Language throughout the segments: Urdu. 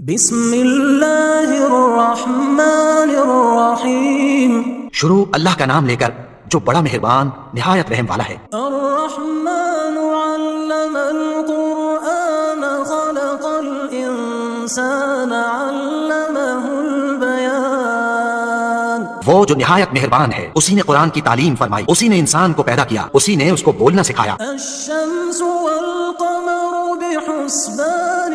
بسم اللہ الرحمن الرحیم، شروع اللہ کا نام لے کر جو بڑا مہربان نہایت رحم والا ہے۔ الرحمن علم القرآن خلق الانسان علمہ البیان۔ وہ جو نہایت مہربان ہے، اسی نے قرآن کی تعلیم فرمائی، اسی نے انسان کو پیدا کیا، اسی نے اس کو بولنا سکھایا۔ الشمس والقمر بحسبان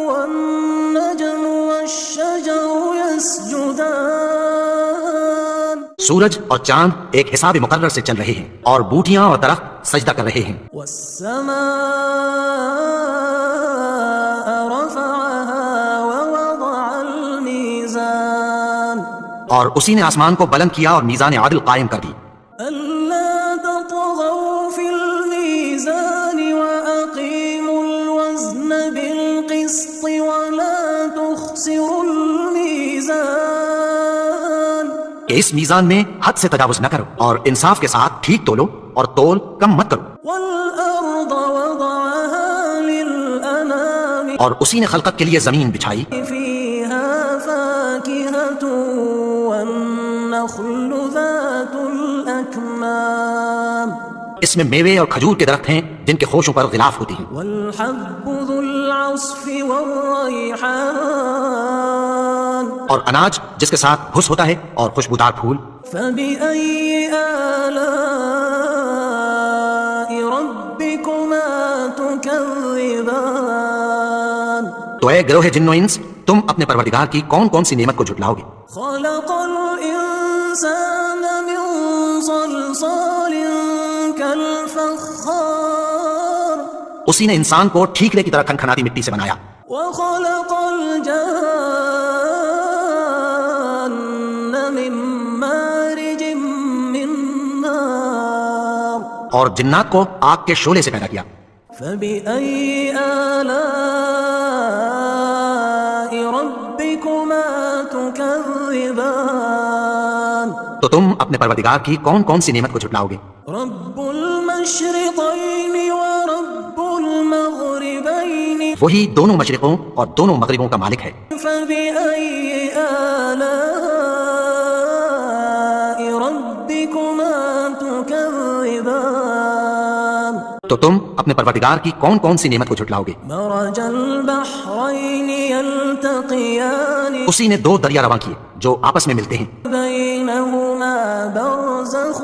والنجم والشجر يسجدان۔ سورج اور چاند ایک حساب مقرر سے چل رہے ہیں، اور بوٹیاں اور درخت سجدہ کر رہے ہیں۔ والسماء رفعها ووضع الميزان۔ اور اسی نے آسمان کو بلند کیا اور میزان عدل قائم کر دی۔ ألا تطغوا في الميزان وأقيموا الوزن بالقسط ولا تخسروا الميزان۔ کہ اس میزان میں حد سے تجاوز نہ کرو، اور انصاف کے ساتھ ٹھیک تولو اور تول کم مت کرو۔ والأرض وضعها للأنام۔ اور اسی نے خلقت کے لیے زمین بچھائی، فيها فاكهة والنخل ذات الأكمام۔ اس میں میوے اور کھجور کے درخت ہیں جن کے خوشوں پر غلاف ہوتی ہیں، والحب ذو العصف والريحان۔ اور اناج جس کے ساتھ گھس ہوتا ہے اور خوشبودار پھول۔ فبأي آلاء ربكما تكذبان۔ تو اے گروہ جن و انس، تم اپنے پروردگار کی کون کون سی نعمت کو جھٹلاؤ گے؟ خلق الإنسان من صلصال كالفخار۔ اسی نے انسان کو ٹھیکرے کی طرح کھنکھناتی مٹی سے بنایا، وخلق الجان من مارج من نار۔ اور جنات کو آگ کے شعلے سے پیدا کیا۔ فبأي آلاء ربكما تكذبان۔ تو تم اپنے پروردگار کی کون کون سی نعمت کو جھٹلاؤ گے؟ رب المشرقين ورب المغربين۔ وہی دونوں مشرقوں اور دونوں مغربوں کا مالک ہے۔ فبأي آلاء ربكما تكذبان۔ تو تم اپنے پروردگار کی کون کون سی نعمت کو جھٹلاؤ گے؟ مرج البحرين يلتقيان۔ اسی نے دو دریا رواں کیے جو آپس میں ملتے ہیں، بينهما برزخ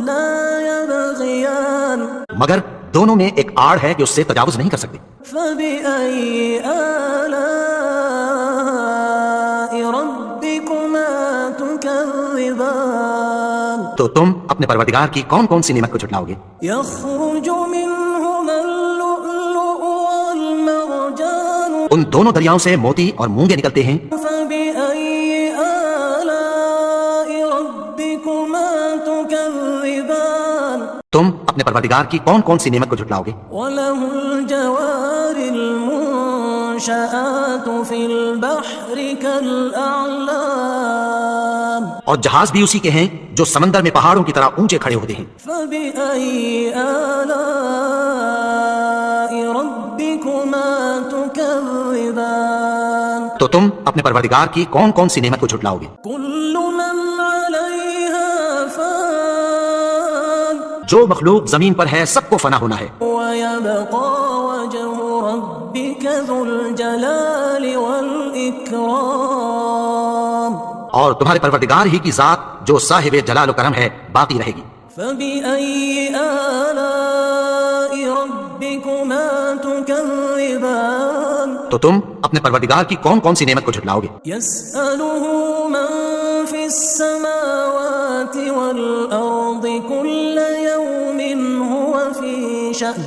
لا يبغيان۔ مگر دونوں میں ایک آڑ ہے کہ اس سے تجاوز نہیں کر سکتے۔ فبأي آلاء ربكما تكذبان۔ تو تم اپنے پروردگار کی کون کون سی نعمت کو جھٹلاؤ گے؟ يخرج منهما اللؤلؤ والمرجان۔ ان دونوں دریاؤں سے موتی اور مونگے نکلتے ہیں۔ فبأي آلاء ربكما تكذبان۔ تم اپنے پروردگار کی کون کون سی نعمت کو جھٹلاؤ گے؟ وله الجوار المنشآت في البحر كالأعلام۔ اور جہاز بھی اسی کے ہیں جو سمندر میں پہاڑوں کی طرح اونچے کھڑے ہوتے ہیں۔ فبأي آلاء ربكما تكذبان۔ تو تم اپنے پروردگار کی کون کون سی نعمت کو جھٹلاؤ گے؟ كل من عليها فان۔ جو مخلوق زمین پر ہے سب کو فنا ہونا ہے، ويبقى وجه ربك ذو الجلال والإكرام۔ اور تمہارے پروردگار ہی کی ذات جو صاحب جلال و کرم ہے باقی رہے گی۔ فبأي آلاء ربكما تكذبان۔ تو تم اپنے پروردگار کی کون کون سی نعمت کو جھٹلاؤ گے؟ يسأله من في السماوات والأرض كل يوم هو في شأن۔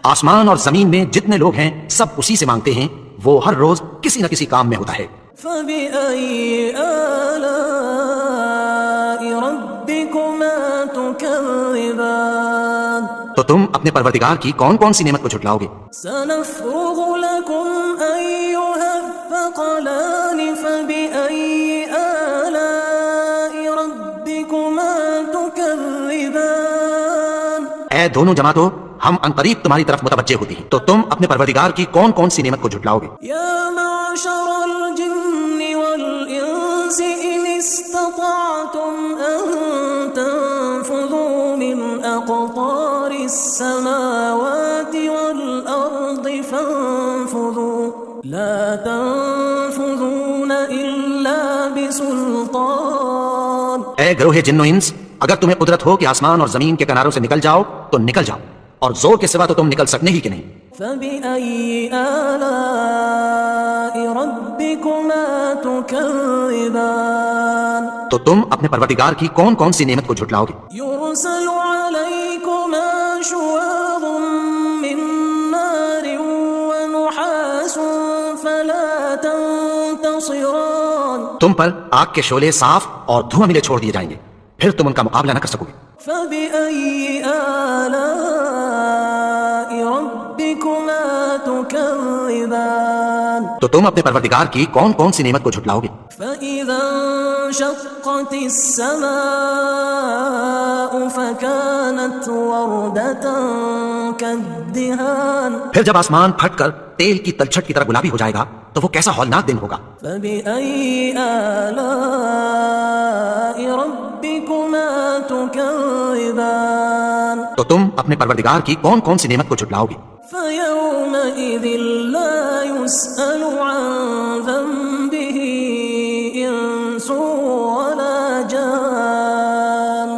آسمان اور زمین میں جتنے لوگ ہیں سب اسی سے مانگتے ہیں، وہ ہر روز کسی نہ کسی کام میں ہوتا ہے۔ فبأي آلاء ربكما تكذبان۔ تو تم اپنے پروردگار کی کون کون سی نعمت کو جھٹلاؤ گے؟ سنفرغ لكم أيها الثقلان فبأي آلاء ربكما تكذبان۔ اے دونوں جماعتوں، ہم عنقریب تمہاری طرف متوجہ ہوتے ہیں، تو تم اپنے پروردگار کی کون کون سی نعمت کو جھٹلاؤ گے؟ یا معشر تنفذون إلا بسلطان. اے گروہ جن و انس، اگر تمہیں قدرت ہو کہ آسمان اور زمین کے کناروں سے نکل جاؤ تو نکل جاؤ، اور زور کے سوا تو تم نکل سکنے ہی کہ نہیں. فبأي آلاء ربكما تكذبان. تو تم اپنے پروردگار کی کون کون سی نعمت کو جھٹلاؤ گے؟ يرسل عليكما شواظ من نار ونحاس فلا تنتصران. تم پر آگ کے شعلے صاف اور دھواں ملے چھوڑ دیے جائیں گے، پھر تم ان کا مقابلہ نہ کر سکو گے. فبأي آلاء ربكما تكذبان. تو تم اپنے پروردگار کی کون کون سی نعمت کو جھٹلاؤ گے؟ فإذا انشقت السماء فكانت وردة كالدهان. پھر جب آسمان پھٹ کر تیل کی تلچھٹ کی طرح گلابی ہو جائے گا تو وہ کیسا ہولناک دن ہوگا. فبأي آلاء ربكما تكذبان. تو تم اپنے پروردگار کی کون کون سی نعمت کو جھٹلاؤ گے؟ فيومئذ لا يسأل عن ذنبه إنس ولا جان.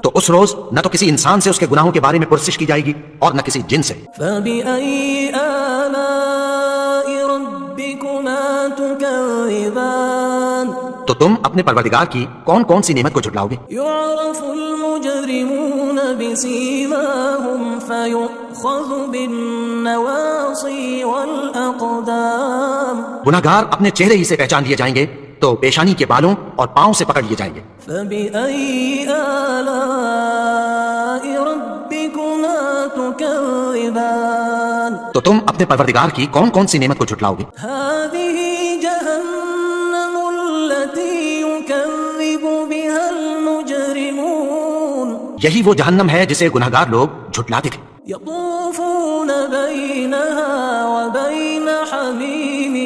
تو اس روز نہ تو کسی انسان سے اس کے گناہوں کے بارے میں پرسش کی جائے گی اور نہ کسی جن سے. فبأي آلاء ربكما تكذبان. تو تم اپنے پروردگار کی کون کون سی نعمت کو جھٹلاؤ گے؟ يعرف المجرمون بسيماهم فيؤخذ بالنواصي والأقدام. گناہگار اپنے چہرے ہی سے پہچان لیے جائیں گے تو پیشانی کے بالوں اور پاؤں سے پکڑ لیے جائیں گے. فبأي آلاء ربكما تكذبان. تو تم اپنے پروردگار کی کون کون سی نعمت کو جھٹلاؤ گے؟ هذه جهنم التي يكذب بها المجرمون. یہی وہ جہنم ہے جسے گناہگار لوگ جھٹلاتے تھے. يطوفون بينها وبين حميم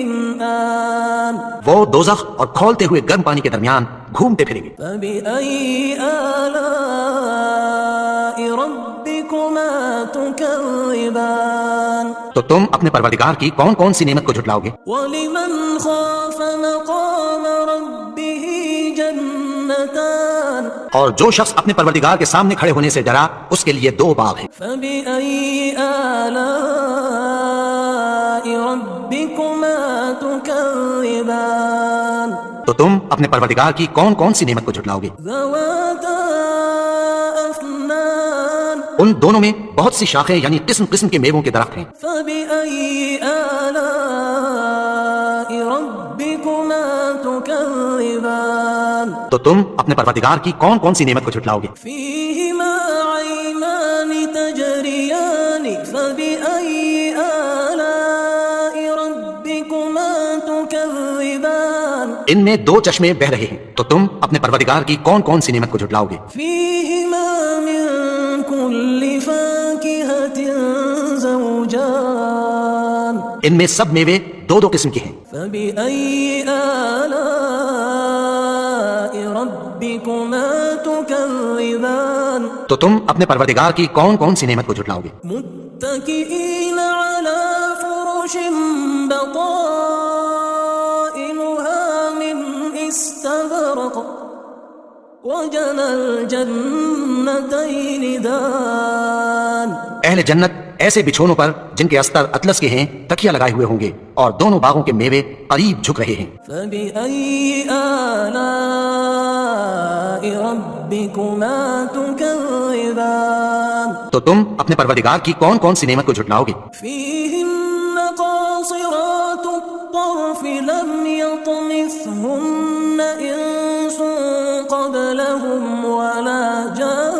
آن. وہ دوزخ اور کھولتے ہوئے گرم پانی کے درمیان گھومتے پھریں گے. فبأي آلاء ربكما تكذبان. تو تم اپنے پروردگار کی کون کون سی نعمت کو جھٹلاؤ گے؟ ولمن خاف مقام ربه جنتان. اور جو شخص اپنے پروردگار کے سامنے کھڑے ہونے سے ڈرا اس کے لیے 2 باغ ہیں. فبأي آلاء ربكما تكذبان. تو تم اپنے پروردگار کی کون کون سی نعمت کو جھٹلاؤ گے؟ ذواتا أفنان. ان دونوں میں بہت سی شاخیں یعنی قسم قسم کے میووں کے درخت ہیں. فبأي آلاء ربكما تكذبان. تو تم اپنے پروردگار کی کون کون سی نعمت کو جھٹلاؤ گے؟ فيهما عينان تجريان فبأي آلاء ربكما تكذبان. ان میں 2 چشمے بہ رہے ہیں، تو تم اپنے پروردگار کی کون کون سی نعمت کو جھٹلاؤ گے؟ فيهما من كل فاكهة زوجان. ان میں سب میوے 2 قسم کے ہیں. فبأي آلاء ربكما تكذبان. تو تم اپنے پروردگار کی کون کون سی نعمت کو جھٹلاؤ گے؟ متكئين على فرش بطائنها من استبرق وجنى الجنتين دان. اہل جنت ایسے بچھونوں پر جن کے استر اطلس کے ہیں تکیہ لگائے ہوئے ہوں گے اور دونوں باغوں کے میوے قریب جھک رہے ہیں. فبأي آلاء ربكما تكذبان. تو تم اپنے پروردگار کی کون کون سی نعمت کو جھٹلاؤ گے؟ فيهن قاصرات الطرف لم يطمثهن إنس قبلهم ولا جان.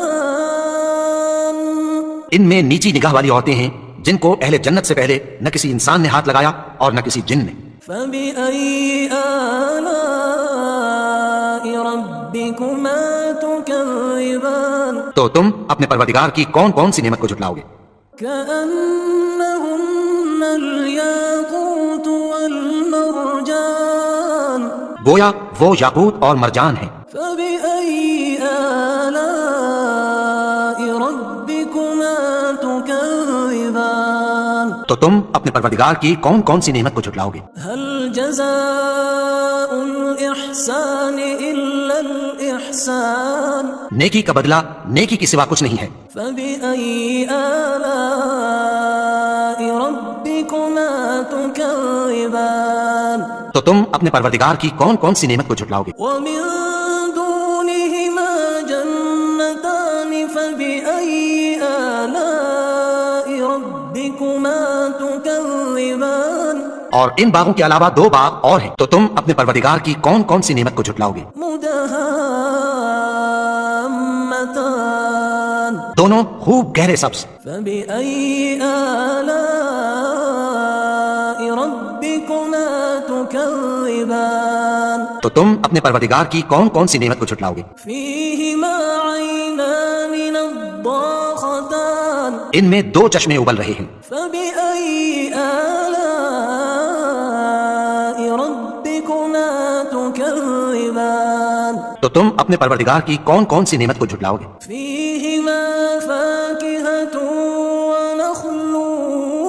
ان میں نیچی نگاہ والی عورتیں ہیں جن کو اہل جنت سے پہلے نہ کسی انسان نے ہاتھ لگایا اور نہ کسی جن نے. فبأي آلاء ربكما تكذبان. تو تم اپنے پروردگار کی کون کون سی نعمت کو جھٹلاؤ گے؟ كأنهن الياقوت والمرجان. گویا وہ یاقوت اور مرجان ہیں. فبأي آلاء ربكما تكذبان. تو تم اپنے پروردگار کی کون کون سی نعمت کو جھٹلاؤ گے؟ هل جزاء الإحسان إلا الإحسان نیکی کا بدلہ نیکی کے سوا کچھ نہیں ہے۔ فبأي آلاء ربكما تكذبان تو تم اپنے پروردگار کی کون کون سی نعمت کو جھٹلاؤ گے؟ ومن دونهما جنتان فبأي آلاء ربكما تكذبان اور ان باغوں کے علاوہ دو باغ اور ہیں، تو تم اپنے پروردگار کی کون کون سی نعمت کو جھٹلاؤ گے؟ مدهامتان دونوں خوب گہرے سبز۔ فبأي آلاء ربكما تكذبان تو تم اپنے پروردگار کی کون کون سی نعمت کو جھٹلاؤ گے؟ فيهما عينان نضاختان ان میں دو چشمے ابل رہے ہیں۔ فبأي آلاء ربكما تكذبان تو تم اپنے پروردگار کی کون کون سی نعمت کو جھٹلاؤ گے؟ فيهما فاكهة ونخل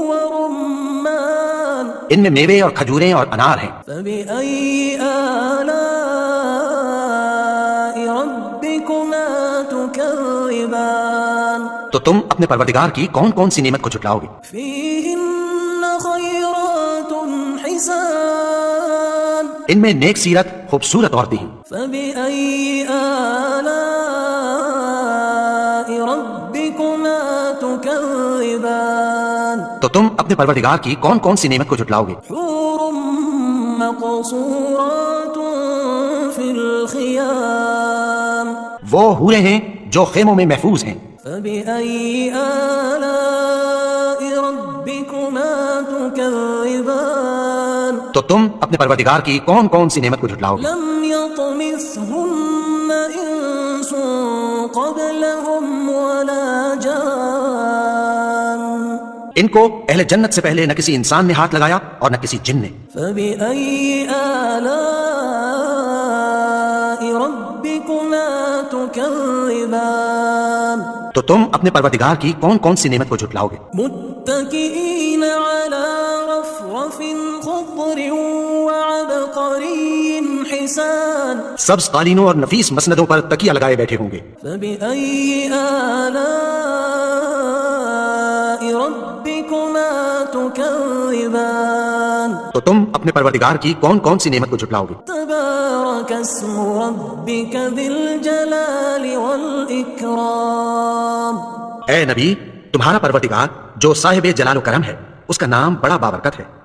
ورمان ان میں میوے اور کھجوریں اور انار ہیں۔ فبأي آلاء ربكما تكذبان تو تم اپنے پروردگار کی کون کون سی نعمت کو جھٹلاؤ گے؟ فيهن خيرات حسان ان میں نیک سیرت خوبصورت عورتیں ہیں۔ فبأي آلاء ربكما تكذبان تو تم اپنے پروردگار کی کون کون سی نعمت کو جھٹلاؤ گے؟ حور مقصورات في الخيام وہ حوریں ہیں جو خیموں میں محفوظ ہیں۔ فبأي آلاء ربكما تكذبان تو تم اپنے پروردگار کی کون کون سی نعمت کو جھٹلاؤ گے؟ لم يطمثهن إنس قبلهم ولا جان ان کو اہل جنت سے پہلے نہ کسی انسان نے ہاتھ لگایا اور نہ کسی جن نے۔ فبأي آلاء ربكما تكذبان تو تم اپنے پروردگار کی کون کون سی نعمت کو جھٹلاؤ گے؟ متكئين على رفرف خضر وعبقري حسان سبز قالینوں اور نفیس مسندوں پر تکیہ لگائے بیٹھے ہوں گے۔ فبأي آلاء ربكما تكذبان تو تم اپنے پروردگار کی کون کون سی نعمت کو جھٹلاؤ گے؟ تبارك اسم ربك ذي الجلال والإكرام اے نبی، تمہارا پروردگار جو صاحب جلال و کرم ہے، اس کا نام بڑا بابرکت ہے۔